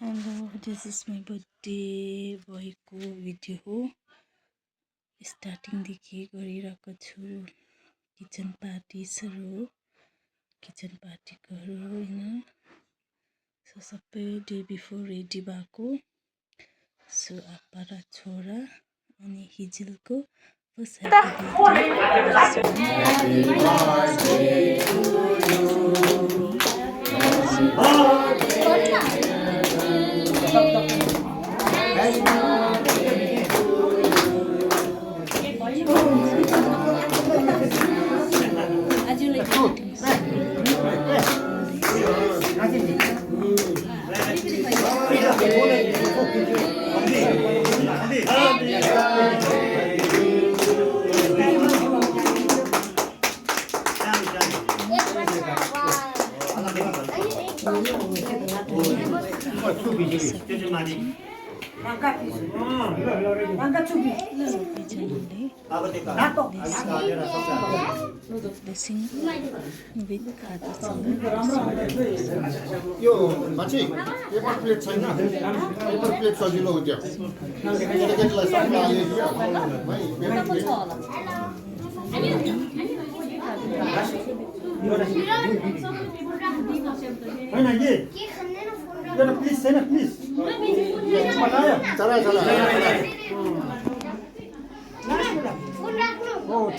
Hello, this is my birthday भएको video हो। स्टार्टिङदेखि गरिरहेको छु। किचन पार्टिजहरू हो, किचन पार्टीकोहरू होइन। सो सबै डे बिफोर रेडी भएको। सो आप्पा र छोरा अनि हिजिलको फर्स्ट ह्याप्पी यो मान्छे पेपर प्लेट छैन पेपर प्लेट सजिलो हुन्थ्यो केटाकेटीलाई सबलाई प्लिज छैन प्लिज चला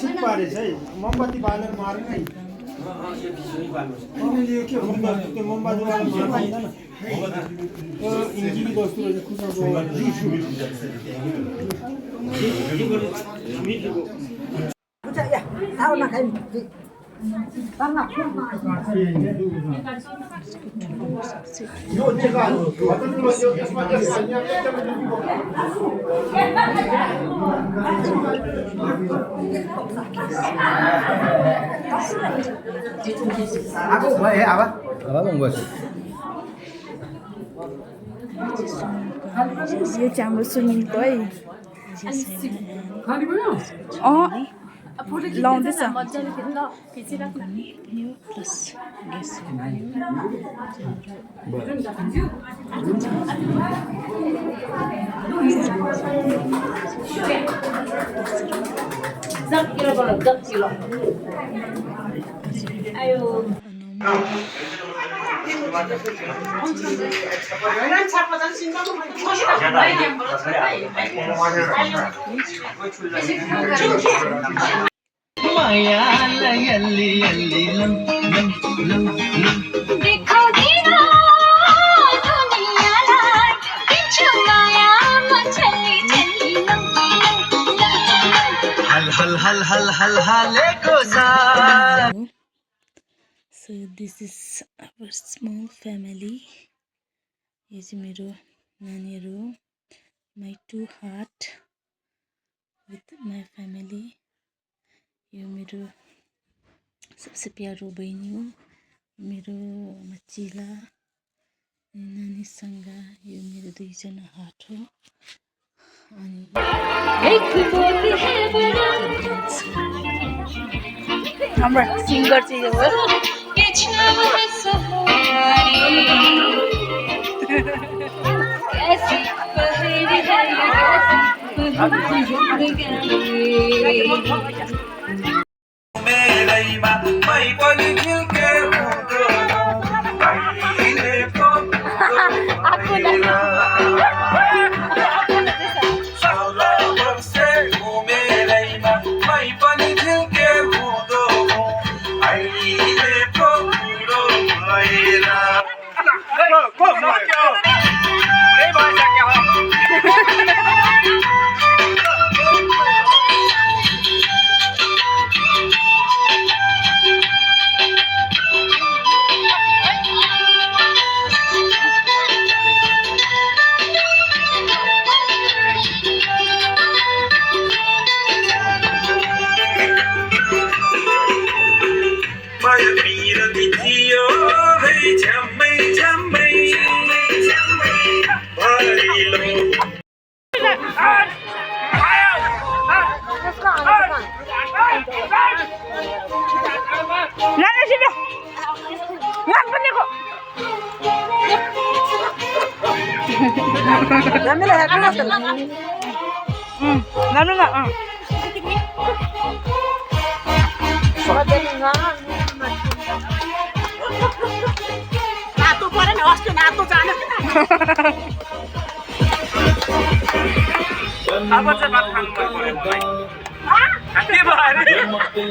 ठिक पारेछ है मोमबत्ती बालेर मारेन है के मोमबत्ती मार्दैन इंजिनी वस्तु यो चाहिँ हाम्रो सुनिलको है लाउँदैछ plus So this is our small family. यो चाहिँ मेरो नानीहरू हो। My two heart with my family. यो मेरो सबसे प्यारो बहिनी हो, मेरो मचिला नानीसँग। यो मेरो दुईजना हात हो। अनि हाम्रो सिङ्गर चाहिँ यो हो। नातो पऱ्यो नि अस्ति नातो जाने अब चाहिँ भात खानु मन पर्यो मलाई के भयो अरे के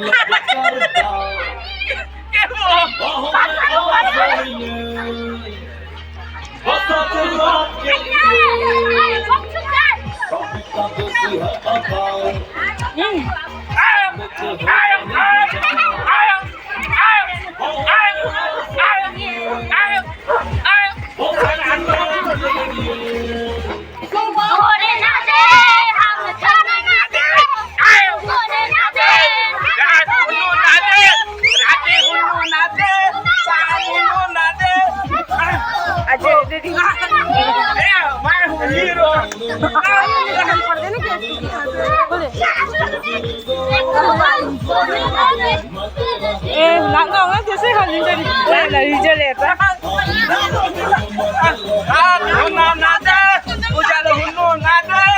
त्यसै खालिन्छ नि रिजले त उज्यालो हुनु नाचे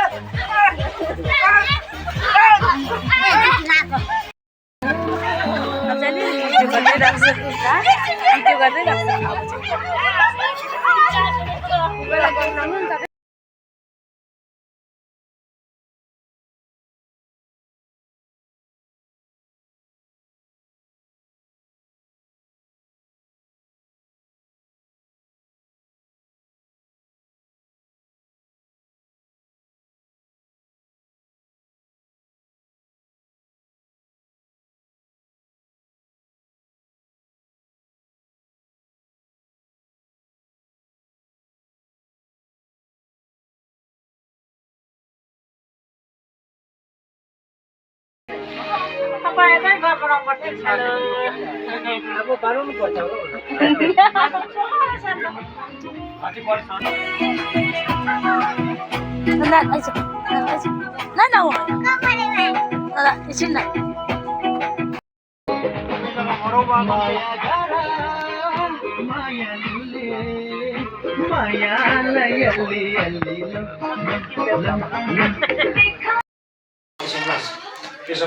अब बनाउनु पर्छ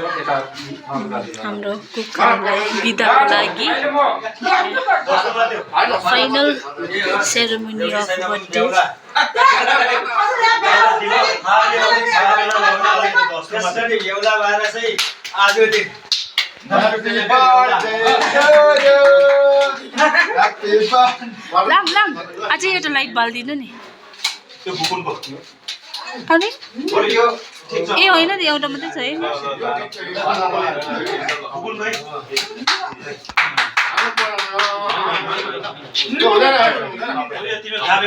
हाम्रो कुकहरूलाई बिदाको लागि फाइनल सेरेमनी अफ बर्थडे लाम लाम अझै एउटा लाइट बालिदिनु नि अनि ए होइन नि एउटा मात्रै छ है हुँदैन